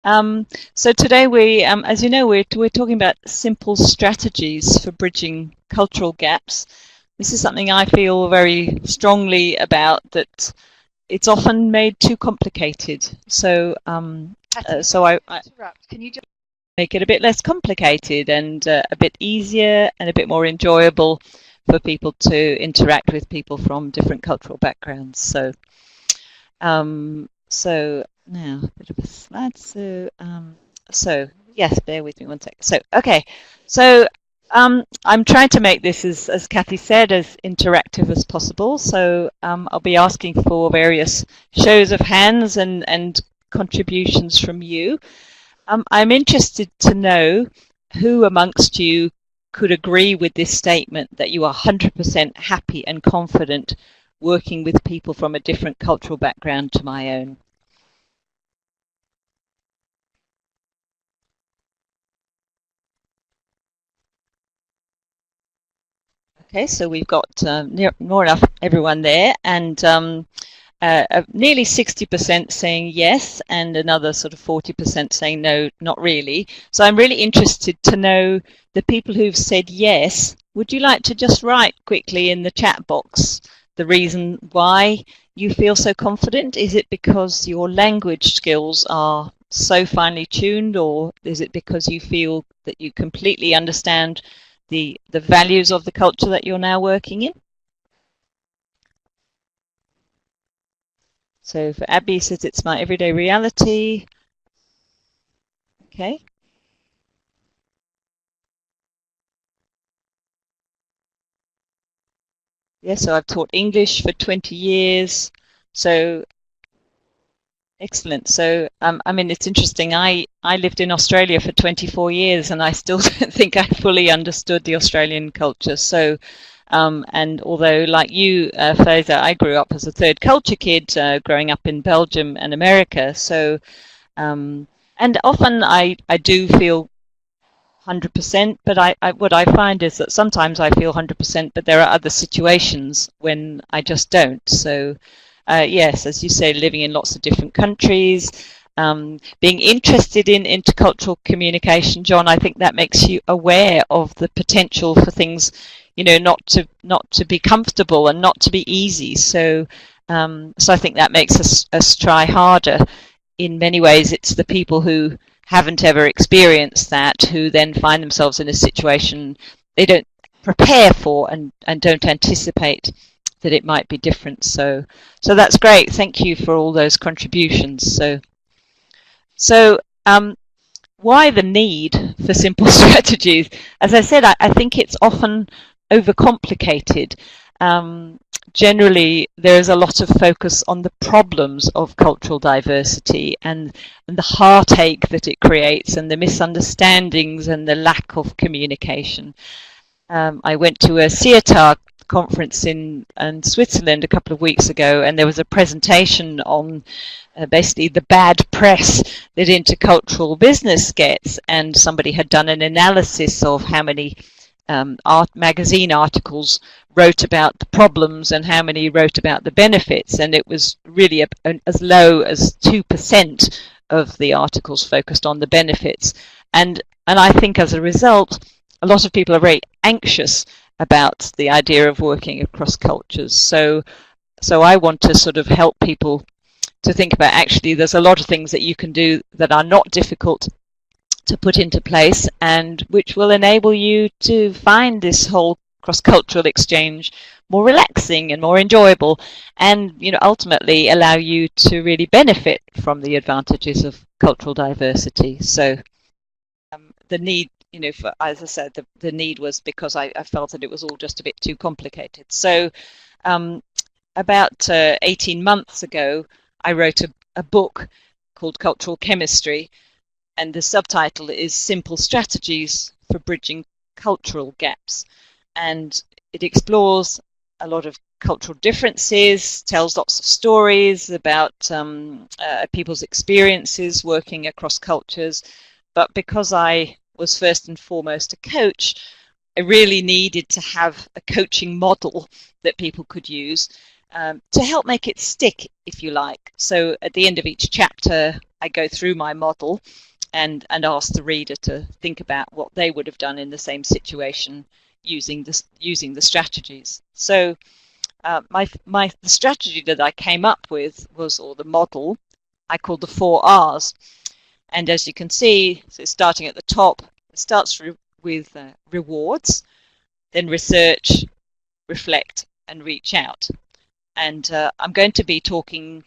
So today we, as you know, we're talking about simple strategies for bridging cultural gaps. This is something I feel very strongly about, that it's often made too complicated. So, I Interrupt. Can you just make it a bit less complicated and a bit easier and a bit more enjoyable for people to interact with people from different cultural backgrounds. So now a bit of a slide. So yes, bear with me one second. So okay, so I'm trying to make this, as Kathy said, as interactive as possible. So I'll be asking for various shows of hands and contributions from you. I'm interested to know who amongst you could agree with this statement that you are 100% happy and confident working with people from a different cultural background to my own. Okay, so we've got more enough everyone there, and nearly 60% saying yes, and another sort of 40% saying no, not really. So I'm really interested to know the people who've said yes. Would you like to just write quickly in the chat box the reason why you feel so confident? Is it because your language skills are so finely tuned, or is it because you feel that you completely understand the values of the culture that you're now working in? So for Abby, says it's my everyday reality. Okay. Yeah, so I've taught English for 20 years. So excellent. So I mean, it's interesting. I lived in Australia for 24 years, and I still don't think I fully understood the Australian culture. So and although, like you, Fraser, I grew up as a third culture kid, growing up in Belgium and America. So and often I do feel 100%, but what I find is that sometimes I feel 100%, but there are other situations when I just don't. So yes, as you say, living in lots of different countries, being interested in intercultural communication, John, I think that makes you aware of the potential for things, you know, not to be comfortable and not to be easy. So so I think that makes us try harder. In many ways, it's the people who haven't ever experienced that who then find themselves in a situation they don't prepare for and don't anticipate that it might be different. So that's great. Thank you for all those contributions. So why the need for simple strategies? As I said, I think it's often overcomplicated. Generally, there is a lot of focus on the problems of cultural diversity and the heartache that it creates and the misunderstandings and the lack of communication. I went to a CETA conference in Switzerland a couple of weeks ago, and there was a presentation on basically the bad press that intercultural business gets, and somebody had done an analysis of how many magazine articles wrote about the problems and how many wrote about the benefits, and it was really as low as 2% of the articles focused on the benefits. And I think as a result, a lot of people are very anxious about the idea of working across cultures. So I want to sort of help people to think about, actually there's a lot of things that you can do that are not difficult to put into place and which will enable you to find this whole cross-cultural exchange more relaxing and more enjoyable, and ultimately allow you to really benefit from the advantages of cultural diversity. So the need, for, as I said, the need was because I felt that it was all just a bit too complicated. So about 18 months ago, I wrote a book called Cultural Chemistry, and the subtitle is Simple Strategies for Bridging Cultural Gaps. And it explores a lot of cultural differences, tells lots of stories about people's experiences working across cultures. But because I was first and foremost a coach, I really needed to have a coaching model that people could use. to help make it stick, if you like. So at the end of each chapter, I go through my model and ask the reader to think about what they would have done in the same situation using the strategies. So the strategy that I came up with was, or the model, I called the 4Rs. And as you can see, so starting at the top, it starts with rewards, then research, reflect, and reach out. And I'm going to be talking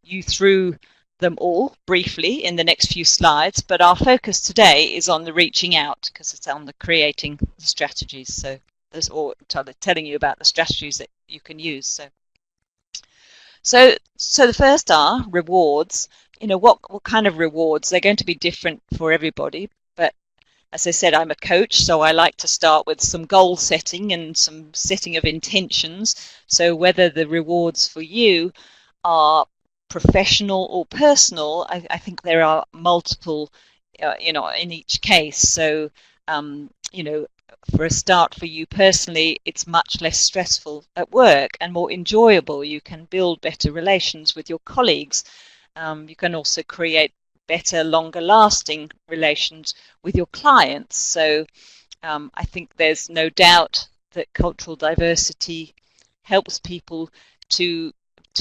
you through them all briefly in the next few slides, but our focus today is on the reaching out, because it's on the creating the strategies. So there's all telling you about the strategies that you can use. So the first are rewards. You know, what kind of rewards? They're going to be different for everybody, but as I said, I'm a coach, so I like to start with some goal setting and some setting of intentions. So whether the rewards for you are professional or personal, I think there are multiple, you know, in each case. So, you know, for a start for you personally, it's much less stressful at work and more enjoyable. You can build better relations with your colleagues. You can also create better, longer lasting relations with your clients. So I think there's no doubt that cultural diversity helps people to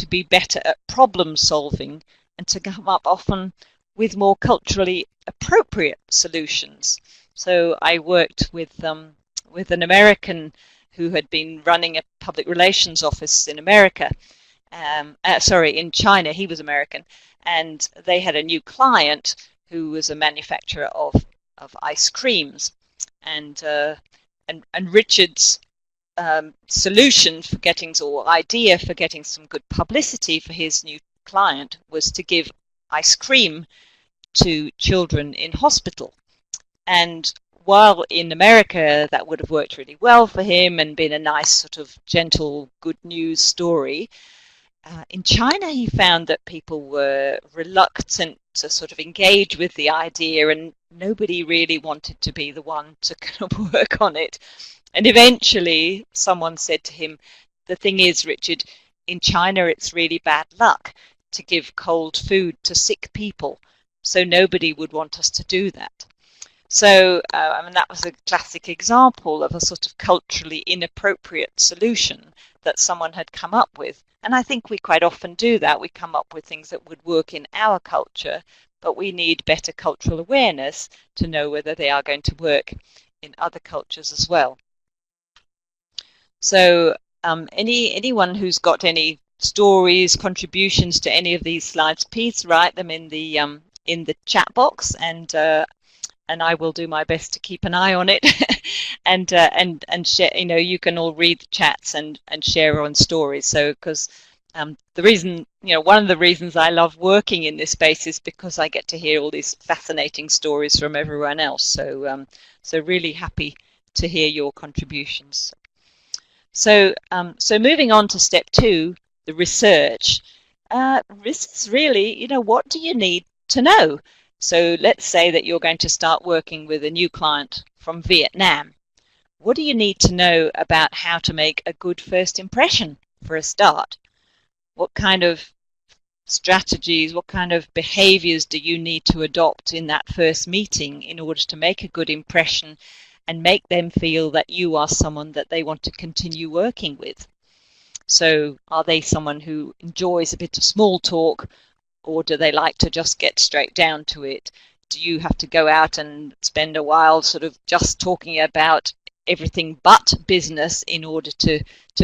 be better at problem solving and to come up often with more culturally appropriate solutions. So I worked with an American who had been running a public relations office in America, in China. He was American, and they had a new client who was a manufacturer of ice creams, and Richard's solution for getting, or idea for getting some good publicity for his new client, was to give ice cream to children in hospital. And while in America that would have worked really well for him and been a nice sort of gentle good news story, in China he found that people were reluctant to sort of engage with the idea, and nobody really wanted to be the one to kind of work on it. And eventually someone said to him, the thing is, Richard, in China it's really bad luck to give cold food to sick people, so nobody would want us to do that. So I mean, that was a classic example of a sort of culturally inappropriate solution that someone had come up with. And I think we quite often do that. We come up with things that would work in our culture, but we need better cultural awareness to know whether they are going to work in other cultures as well. So anyone who's got any stories, contributions to any of these slides, please write them in the chat box, and I will do my best to keep an eye on it. and share. You know, you can all read the chats and share on stories. So because the reason, you know, one of the reasons I love working in this space is because I get to hear all these fascinating stories from everyone else. So so really happy to hear your contributions. So moving on to step 2, the research. This is really, you know, what do you need to know? So let's say that you're going to start working with a new client from Vietnam. What do you need to know about how to make a good first impression for a start? What kind of strategies, what kind of behaviors do you need to adopt in that first meeting in order to make a good impression and make them feel that you are someone that they want to continue working with? So are they someone who enjoys a bit of small talk, or do they like to just get straight down to it? Do you have to go out and spend a while sort of just talking about everything but business in order to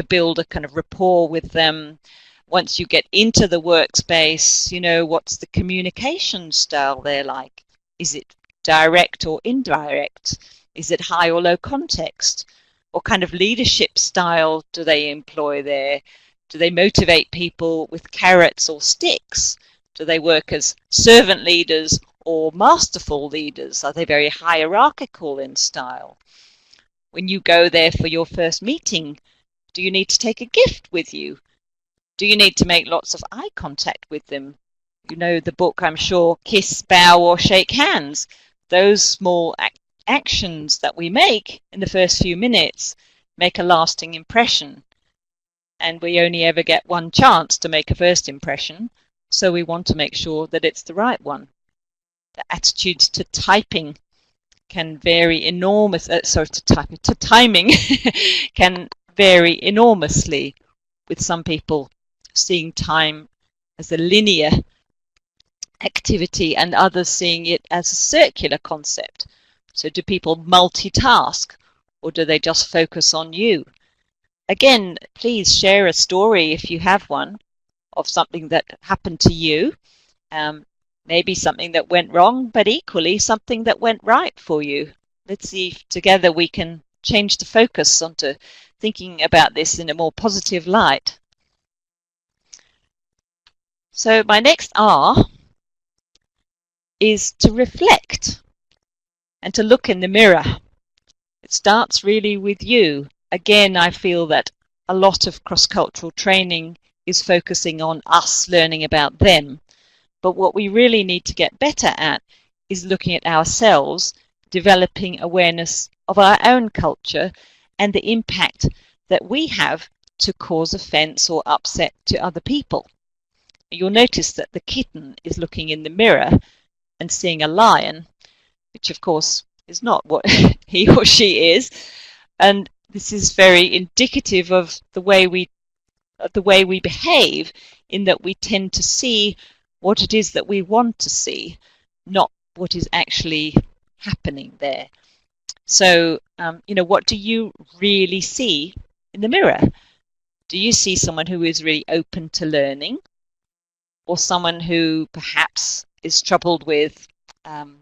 build a kind of rapport with them? Once you get into the workspace, you know, what's the communication style they're like? Is it direct or indirect? Is it high or low context? What kind of leadership style do they employ there? Do they motivate people with carrots or sticks? Do they work as servant leaders or masterful leaders? Are they very hierarchical in style? When you go there for your first meeting, do you need to take a gift with you? Do you need to make lots of eye contact with them? You know the book, I'm sure, Kiss, Bow or Shake Hands. Those small actions that we make in the first few minutes make a lasting impression. and we only ever get one chance to make a first impression, so we want to make sure that it's the right one. The attitudes to typing can vary enormous. To timing can vary enormously, with some people seeing time as a linear activity and others seeing it as a circular concept. So do people multitask, or do they just focus on you? Again, please share a story if you have one of something that happened to you. Maybe something that went wrong, but equally something that went right for you. Let's see if together we can change the focus onto thinking about this in a more positive light. So my next R is to reflect and to look in the mirror. It starts really with you. Again, I feel that a lot of cross-cultural training is focusing on us learning about them. But what we really need to get better at is looking at ourselves, developing awareness of our own culture and the impact that we have to cause offence or upset to other people. You'll notice that the kitten is looking in the mirror and seeing a lion, which of course is not what he or she is. And this is very indicative of the way we behave, in that we tend to see what it is that we want to see, not what is actually happening there. So, what do you really see in the mirror? Do you see someone who is really open to learning, or someone who perhaps is troubled with, I'm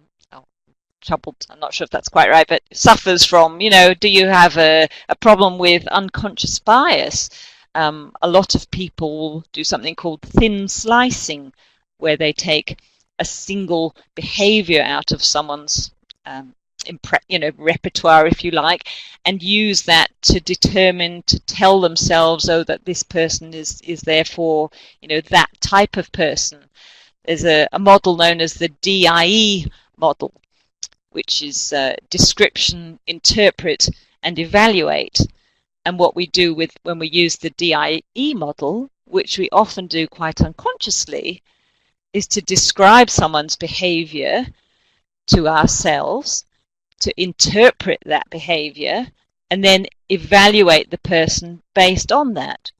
not sure if that's quite right, but suffers from, do you have a problem with unconscious bias? A lot of people do something called thin slicing, where they take a single behavior out of someone's repertoire, if you like, and use that to tell themselves, that this person is therefore, that type of person. There's a model known as the DIE model, which is description, interpret, and evaluate. And what we do when we use the DIE model, which we often do quite unconsciously, is to describe someone's behavior to ourselves, to interpret that behavior, and then evaluate the person based on that.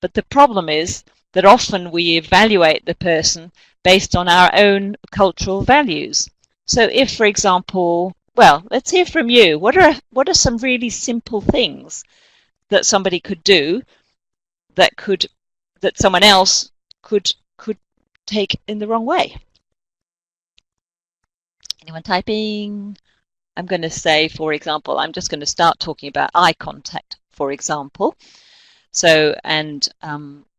But the problem is that often we evaluate the person based on our own cultural values. So if, for example, let's hear from you. What are some really simple things that somebody could do that someone else could take in the wrong way? Anyone typing? I'm going to say, for example, I'm just going to start talking about eye contact, for example. So, and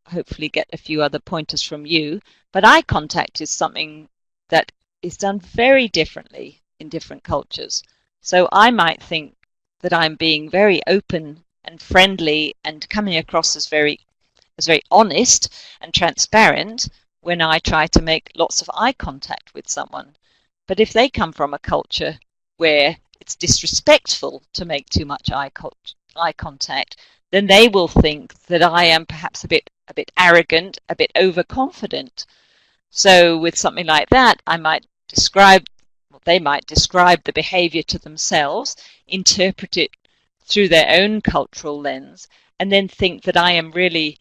hopefully get a few other pointers from you. But eye contact is something that is done very differently in different cultures. So I might think that I'm being very open and friendly and coming across as very honest and transparent when I try to make lots of eye contact with someone. But if they come from a culture where it's disrespectful to make too much eye contact, then they will think that I am perhaps a bit arrogant, a bit overconfident. So with something like that, they might describe the behavior to themselves, interpret it through their own cultural lens, and then think that I am really,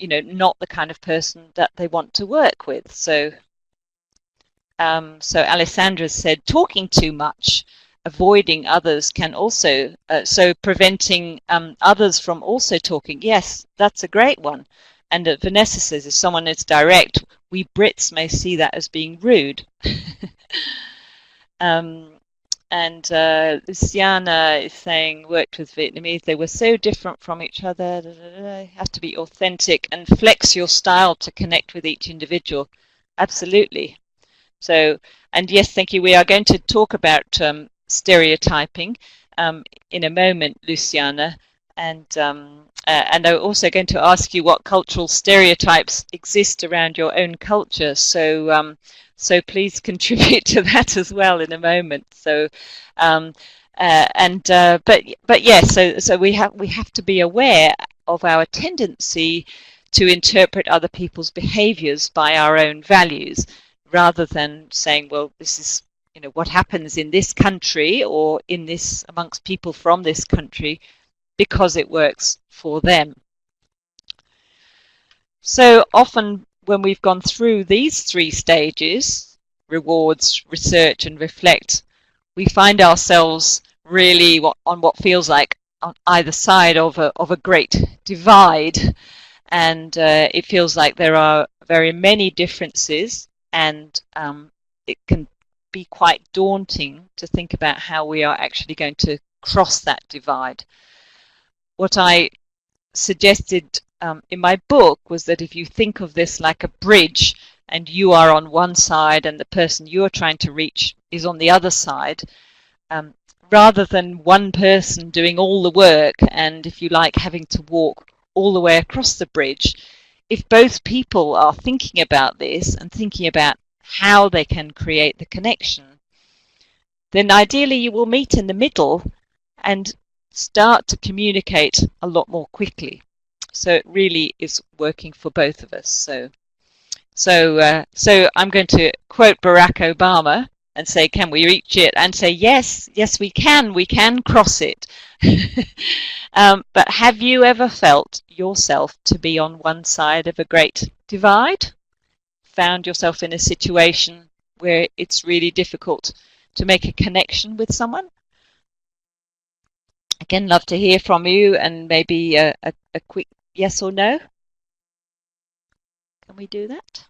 not the kind of person that they want to work with. So Alessandra said, talking too much, avoiding others can also, so preventing others from also talking. Yes, that's a great one. And Vanessa says, if someone is direct, we Brits may see that as being rude. And Luciana is saying, worked with Vietnamese, they were so different from each other. You have to be authentic and flex your style to connect with each individual. Absolutely. So, and yes, thank you. We are going to talk about stereotyping in a moment, Luciana. And I'm also going to ask you what cultural stereotypes exist around your own culture. So please contribute to that as well in a moment. So, but yes, so we have to be aware of our tendency to interpret other people's behaviors by our own values, rather than saying, well, this is, you know, what happens in this country or in this amongst people from this country because it works for them. So often when we've gone through these three stages, rewards, research and reflect, we find ourselves really on what feels like on either side of a great divide, and it feels like there are very many differences, and it can be quite daunting to think about how we are actually going to cross that divide. What I suggested in my book was that if you think of this like a bridge and you are on one side and the person you're trying to reach is on the other side, rather than one person doing all the work and, if you like, having to walk all the way across the bridge, if both people are thinking about this and thinking about how they can create the connection, then ideally you will meet in the middle and start to communicate a lot more quickly. So it really is working for both of us. So I'm going to quote Barack Obama and say, can we reach it? And say, yes, we can cross it. But have you ever felt yourself to be on one side of a great divide? Found yourself in a situation where it's really difficult to make a connection with someone? Again, love to hear from you, and maybe a quick yes or no. Can we do that?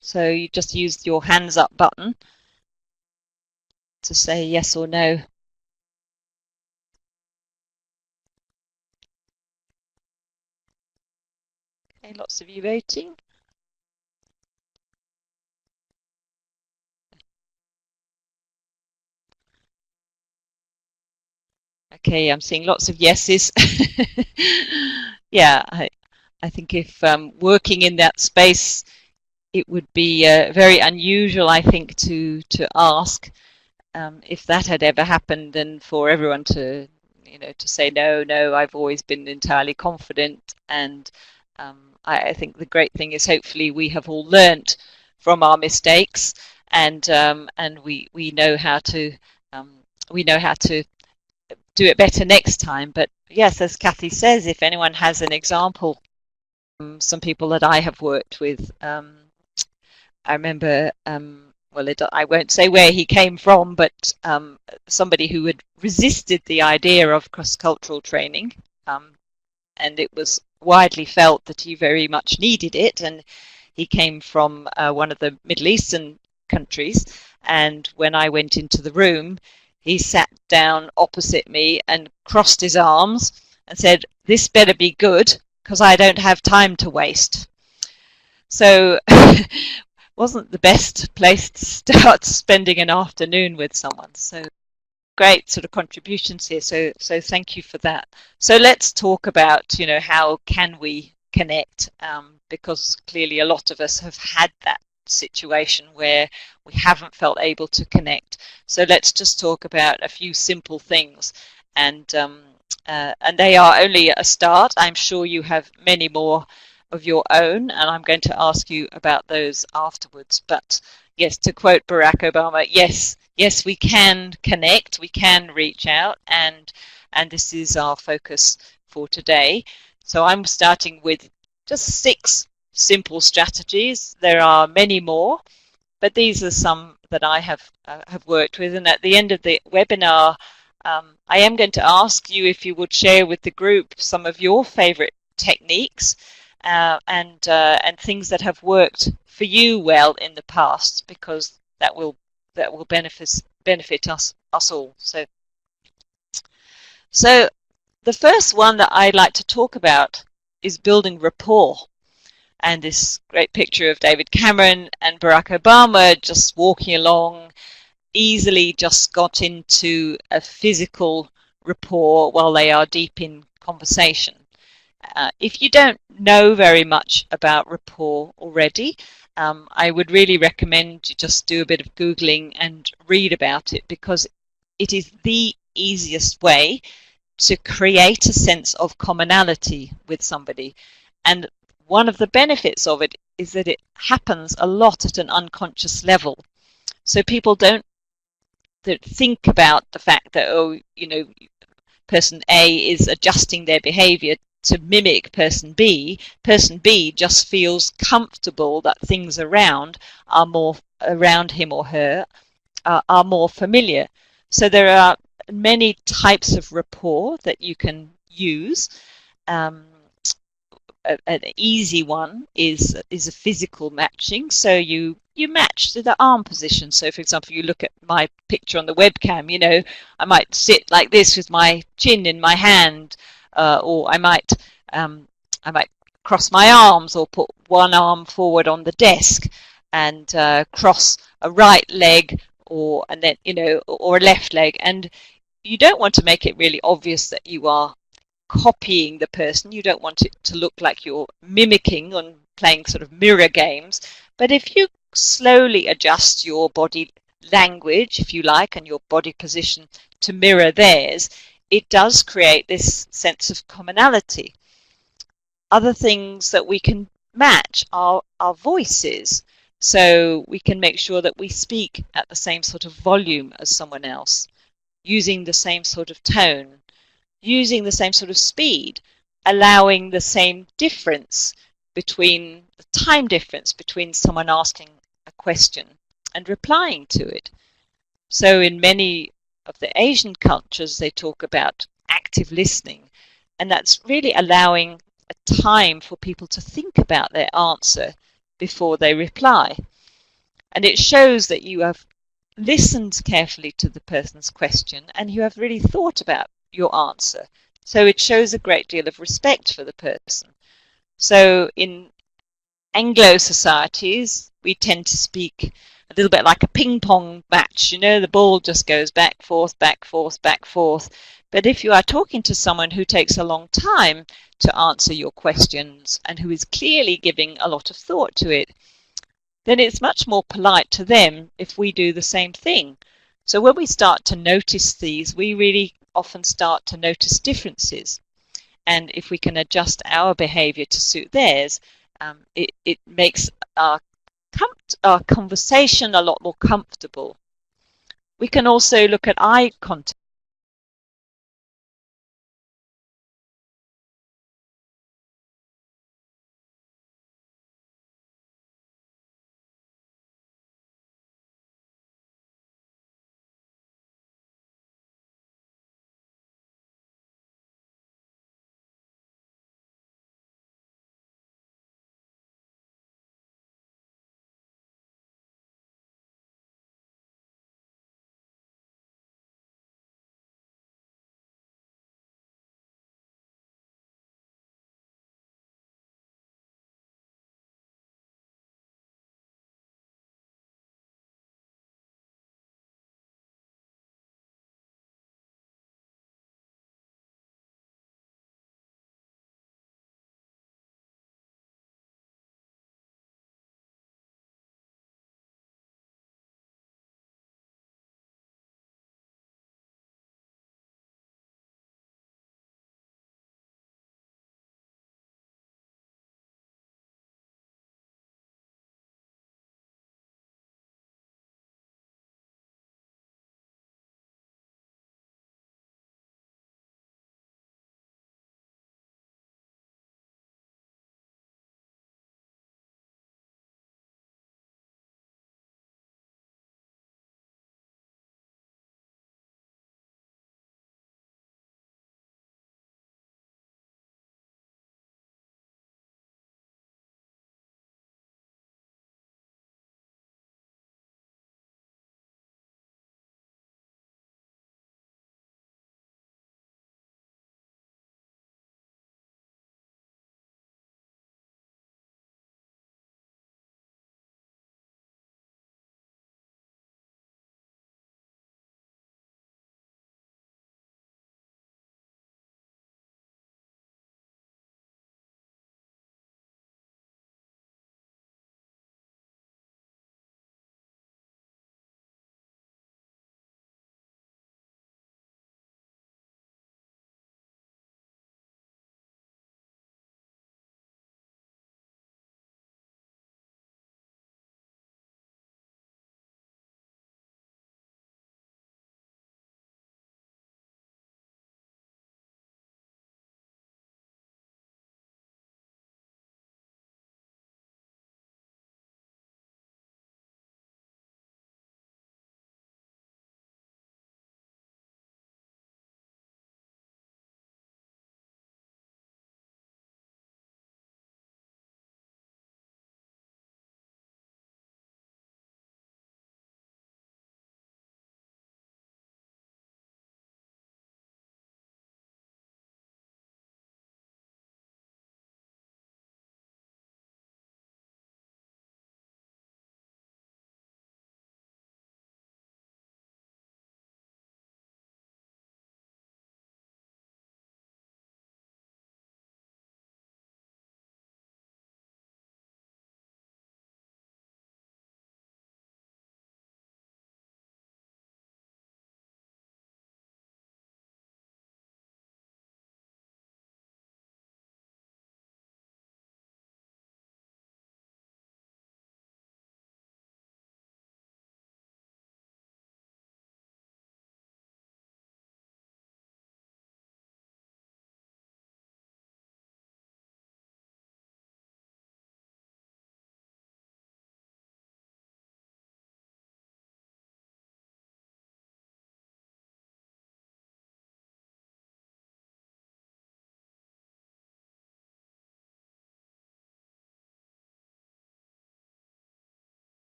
So you just used your hands up button to say yes or no. Okay, lots of you voting. Okay, I'm seeing lots of yeses. Yeah, I think if working in that space, it would be very unusual, I think, to ask if that had ever happened, and for everyone to, you know, to say no, I've always been entirely confident. And I think the great thing is hopefully we have all learnt from our mistakes, and we know how to do it better next time. But yes, as Kathy says, if anyone has an example, some people that I have worked with, I remember, well, I won't say where he came from, but somebody who had resisted the idea of cross-cultural training, and it was widely felt that he very much needed it, and he came from one of the Middle Eastern countries, and when I went into the room, he sat down opposite me and crossed his arms and said, "This better be good, because I don't have time to waste." So wasn't the best place to start spending an afternoon with someone. So great sort of contributions here. So thank you for that. So let's talk about, you know, how can we connect, because clearly a lot of us have had that situation where we haven't felt able to connect. So let's just talk about a few simple things, and they are only a start. I'm sure you have many more of your own, and I'm going to ask you about those afterwards. But yes, to quote Barack Obama, yes, we can connect, we can reach out, and this is our focus for today. So I'm starting with just 6 simple strategies. There are many more, but these are some that I have worked with. And at the end of the webinar, I am going to ask you if you would share with the group some of your favorite techniques and things that have worked for you well in the past, because that will benefit us all. So the first one that I'd like to talk about is building rapport. And this great picture of David Cameron and Barack Obama just walking along, easily just got into a physical rapport while they are deep in conversation. If you don't know very much about rapport already, I would really recommend you just do a bit of Googling and read about it, because it is the easiest way to create a sense of commonality with somebody. And one of the benefits of it is that it happens a lot at an unconscious level. So people don't think about the fact that, oh, you know, person A is adjusting their behavior to mimic person B. Person B just feels comfortable that things around him or her are more familiar. So there are many types of rapport that you can use. An easy one is a physical matching. So you match to the arm position. So for example, you look at my picture on the webcam, you know, I might sit like this with my chin in my hand, or I might cross my arms or put one arm forward on the desk and cross a right leg or a left leg. And you don't want to make it really obvious that you are copying the person. You don't want it to look like you're mimicking and playing sort of mirror games. But if you slowly adjust your body language, if you like, and your body position to mirror theirs, it does create this sense of commonality. Other things that we can match are our voices. So we can make sure that we speak at the same sort of volume as someone else, using the same sort of tone, using the same sort of speed, allowing the same difference between the time difference between someone asking a question and replying to it. So in many of the Asian cultures, they talk about active listening, and that's really allowing a time for people to think about their answer before they reply. And it shows that you have listened carefully to the person's question and you have really thought about your answer. So it shows a great deal of respect for the person. So in Anglo societies, we tend to speak a little bit like a ping pong match. You know, the ball just goes back, forth, back, forth, back, forth. But if you are talking to someone who takes a long time to answer your questions and who is clearly giving a lot of thought to it, then it's much more polite to them if we do the same thing. So when we start to notice these, we really often start to notice differences. And if we can adjust our behavior to suit theirs, it makes our conversation a lot more comfortable. We can also look at eye contact.